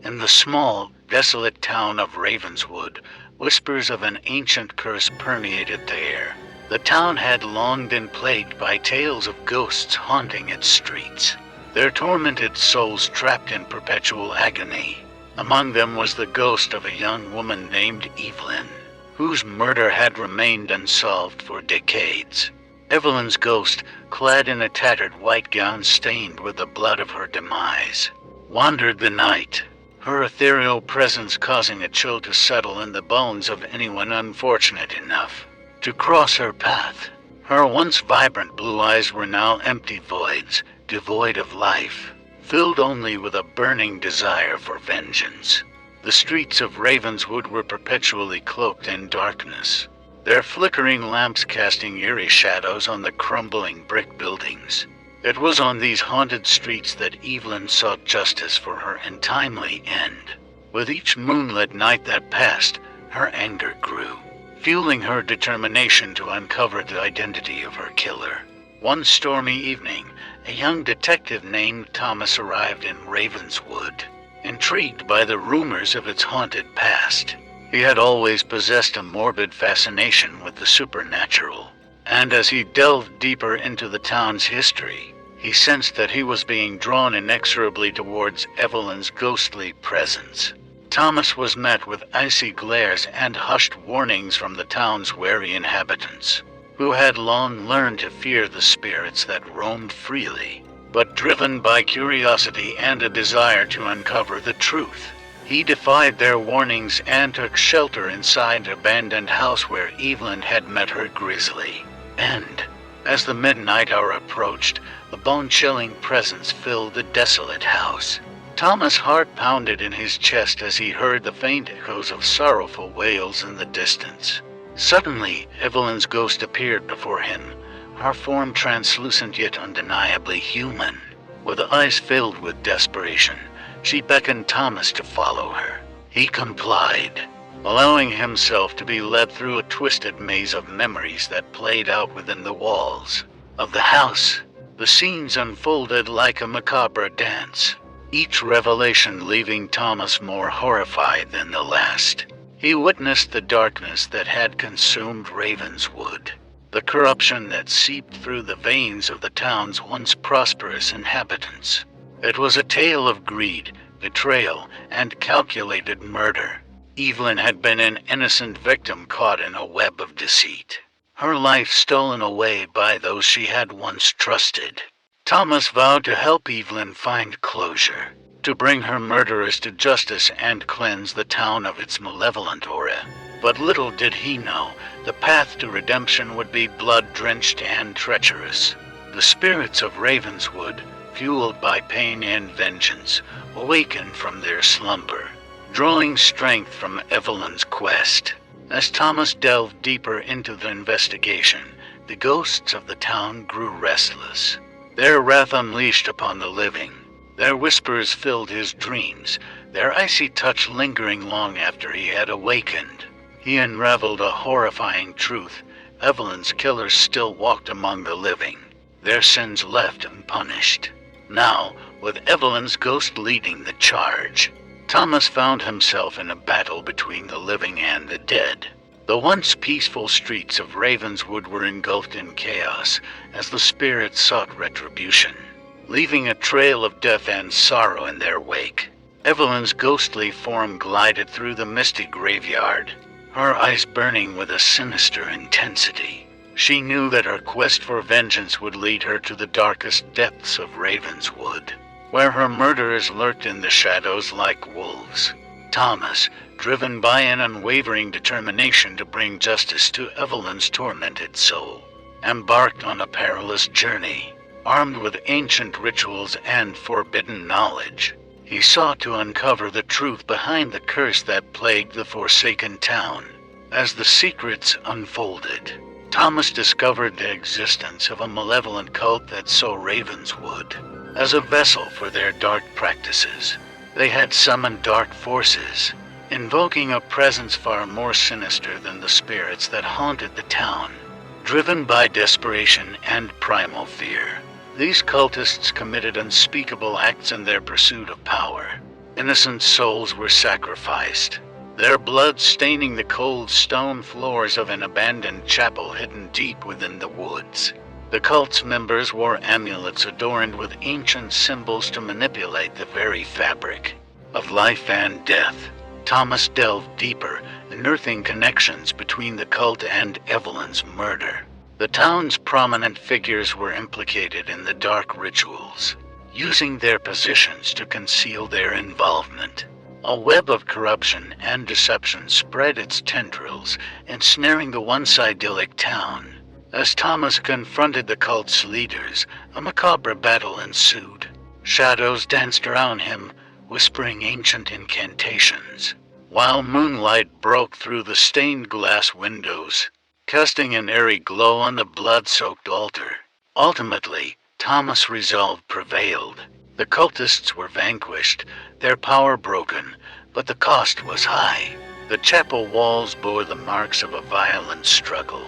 In the small, desolate town of Ravenswood, whispers of an ancient curse permeated the air. The town had long been plagued by tales of ghosts haunting its streets, their tormented souls trapped in perpetual agony. Among them was the ghost of a young woman named Evelyn, whose murder had remained unsolved for decades. Evelyn's ghost, clad in a tattered white gown stained with the blood of her demise, wandered the night, her ethereal presence causing a chill to settle in the bones of anyone unfortunate enough to cross her path. Her once vibrant blue eyes were now empty voids, devoid of life, filled only with a burning desire for vengeance. The streets of Ravenswood were perpetually cloaked in darkness, their flickering lamps casting eerie shadows on the crumbling brick buildings. It was on these haunted streets that Evelyn sought justice for her untimely end. With each moonlit night that passed, her anger grew, fueling her determination to uncover the identity of her killer. One stormy evening, a young detective named Thomas arrived in Ravenswood, intrigued by the rumors of its haunted past. He had always possessed a morbid fascination with the supernatural, and as he delved deeper into the town's history, he sensed that he was being drawn inexorably towards Evelyn's ghostly presence. Thomas was met with icy glares and hushed warnings from the town's wary inhabitants, who had long learned to fear the spirits that roamed freely. But driven by curiosity and a desire to uncover the truth, he defied their warnings and took shelter inside an abandoned house where Evelyn had met her grisly end. As the midnight hour approached, a bone-chilling presence filled the desolate house. Thomas' heart pounded in his chest as he heard the faint echoes of sorrowful wails in the distance. Suddenly, Evelyn's ghost appeared before him, her form translucent yet undeniably human. With eyes filled with desperation, she beckoned Thomas to follow her. He complied, allowing himself to be led through a twisted maze of memories that played out within the walls of the house. The scenes unfolded like a macabre dance, each revelation leaving Thomas more horrified than the last. He witnessed the darkness that had consumed Ravenswood, the corruption that seeped through the veins of the town's once prosperous inhabitants. It was a tale of greed, betrayal, and calculated murder. Evelyn had been an innocent victim caught in a web of deceit, her life stolen away by those she had once trusted. Thomas vowed to help Evelyn find closure, to bring her murderers to justice and cleanse the town of its malevolent aura. But little did he know, the path to redemption would be blood-drenched and treacherous. The spirits of Ravenswood, fueled by pain and vengeance, awakened from their slumber, drawing strength from Evelyn's quest. As Thomas delved deeper into the investigation, the ghosts of the town grew restless, their wrath unleashed upon the living. Their whispers filled his dreams, their icy touch lingering long after he had awakened. He unraveled a horrifying truth. Evelyn's killers still walked among the living, their sins left unpunished. Now, with Evelyn's ghost leading the charge, Thomas found himself in a battle between the living and the dead. The once peaceful streets of Ravenswood were engulfed in chaos as the spirits sought retribution, leaving a trail of death and sorrow in their wake. Evelyn's ghostly form glided through the misty graveyard, her eyes burning with a sinister intensity. She knew that her quest for vengeance would lead her to the darkest depths of Ravenswood, where her murderers lurked in the shadows like wolves. Thomas, driven by an unwavering determination to bring justice to Evelyn's tormented soul, embarked on a perilous journey. Armed with ancient rituals and forbidden knowledge, he sought to uncover the truth behind the curse that plagued the forsaken town. As the secrets unfolded, Thomas discovered the existence of a malevolent cult that saw Ravenswood as a vessel for their dark practices. They had summoned dark forces, invoking a presence far more sinister than the spirits that haunted the town. Driven by desperation and primal fear, these cultists committed unspeakable acts in their pursuit of power. Innocent souls were sacrificed, their blood staining the cold stone floors of an abandoned chapel hidden deep within the woods. The cult's members wore amulets adorned with ancient symbols to manipulate the very fabric of life and death. Thomas delved deeper, unearthing connections between the cult and Evelyn's murder. The town's prominent figures were implicated in the dark rituals, using their positions to conceal their involvement. A web of corruption and deception spread its tendrils, ensnaring the once idyllic town. As Thomas confronted the cult's leaders, a macabre battle ensued. Shadows danced around him, whispering ancient incantations, while moonlight broke through the stained glass windows, casting an eerie glow on the blood-soaked altar. Ultimately, Thomas' resolve prevailed. The cultists were vanquished, their power broken, but the cost was high. The chapel walls bore the marks of a violent struggle,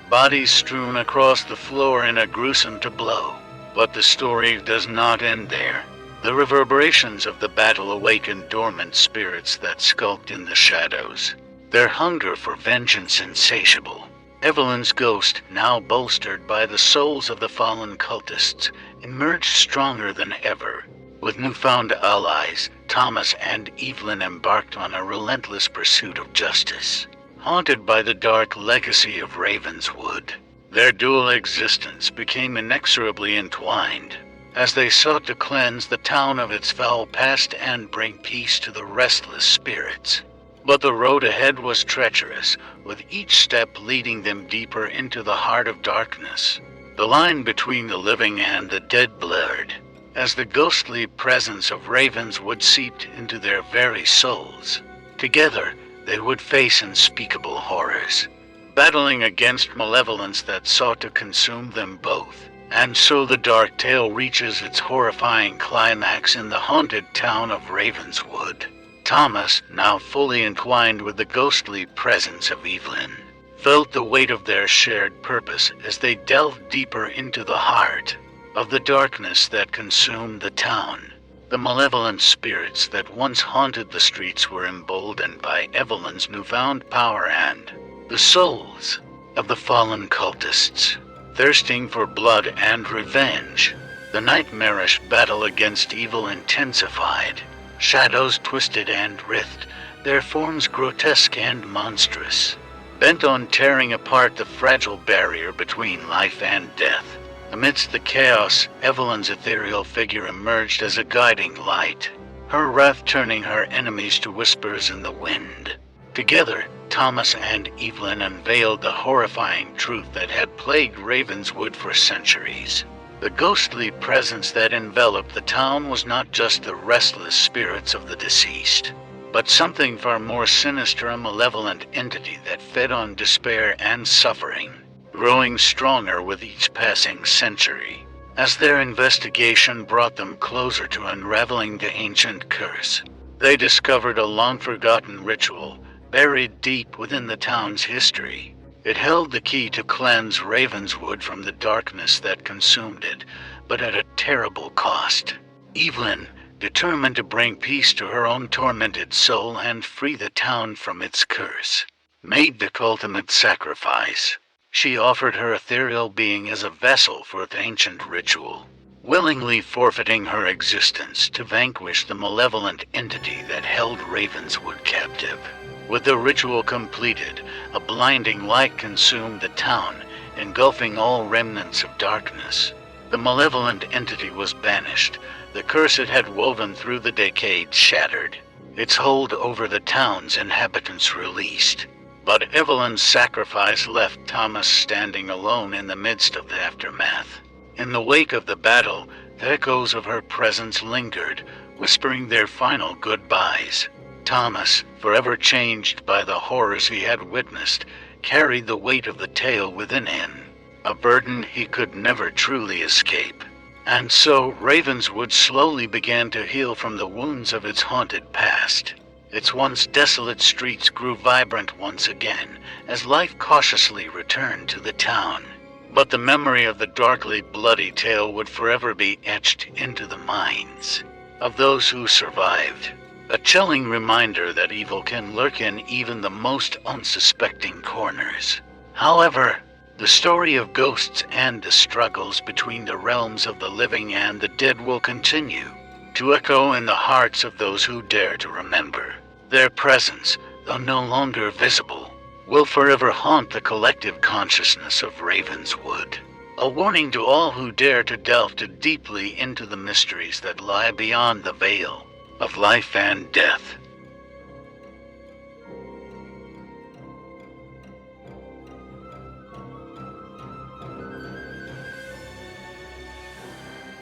bodies strewn across the floor in a gruesome tableau. But the story does not end there. The reverberations of the battle awakened dormant spirits that skulked in the shadows, their hunger for vengeance insatiable. Evelyn's ghost, now bolstered by the souls of the fallen cultists, emerged stronger than ever. With newfound allies, Thomas and Evelyn embarked on a relentless pursuit of justice. Haunted by the dark legacy of Ravenswood, their dual existence became inexorably entwined, as they sought to cleanse the town of its foul past and bring peace to the restless spirits. But the road ahead was treacherous, with each step leading them deeper into the heart of darkness. The line between the living and the dead blurred, as the ghostly presence of Ravenswood seeped into their very souls. Together, they would face unspeakable horrors, battling against malevolence that sought to consume them both. And so the dark tale reaches its horrifying climax in the haunted town of Ravenswood. Thomas, now fully entwined with the ghostly presence of Evelyn, felt the weight of their shared purpose as they delved deeper into the heart of the darkness that consumed the town. The malevolent spirits that once haunted the streets were emboldened by Evelyn's newfound power, and the souls of the fallen cultists, thirsting for blood and revenge. The nightmarish battle against evil intensified. Shadows twisted and writhed, their forms grotesque and monstrous, bent on tearing apart the fragile barrier between life and death. Amidst the chaos, Evelyn's ethereal figure emerged as a guiding light, her wrath turning her enemies to whispers in the wind. Together, Thomas and Evelyn unveiled the horrifying truth that had plagued Ravenswood for centuries. The ghostly presence that enveloped the town was not just the restless spirits of the deceased, but something far more sinister, a malevolent entity that fed on despair and suffering, growing stronger with each passing century. As their investigation brought them closer to unraveling the ancient curse, they discovered a long-forgotten ritual buried deep within the town's history. It held the key to cleanse Ravenswood from the darkness that consumed it, but at a terrible cost. Evelyn, determined to bring peace to her own tormented soul and free the town from its curse, made the ultimate sacrifice. She offered her ethereal being as a vessel for the ancient ritual, willingly forfeiting her existence to vanquish the malevolent entity that held Ravenswood captive. With the ritual completed, a blinding light consumed the town, engulfing all remnants of darkness. The malevolent entity was banished, the curse it had woven through the decades shattered, its hold over the town's inhabitants released. But Evelyn's sacrifice left Thomas standing alone in the midst of the aftermath. In the wake of the battle, the echoes of her presence lingered, whispering their final goodbyes. Thomas, forever changed by the horrors he had witnessed, carried the weight of the tale within him, a burden he could never truly escape. And so Ravenswood slowly began to heal from the wounds of its haunted past. Its once desolate streets grew vibrant once again, as life cautiously returned to the town. But the memory of the darkly bloody tale would forever be etched into the minds of those who survived. A chilling reminder that evil can lurk in even the most unsuspecting corners. However, the story of ghosts and the struggles between the realms of the living and the dead will continue to echo in the hearts of those who dare to remember. Their presence, though no longer visible, will forever haunt the collective consciousness of Ravenswood. A warning to all who dare to delve too deeply into the mysteries that lie beyond the veil of life and death.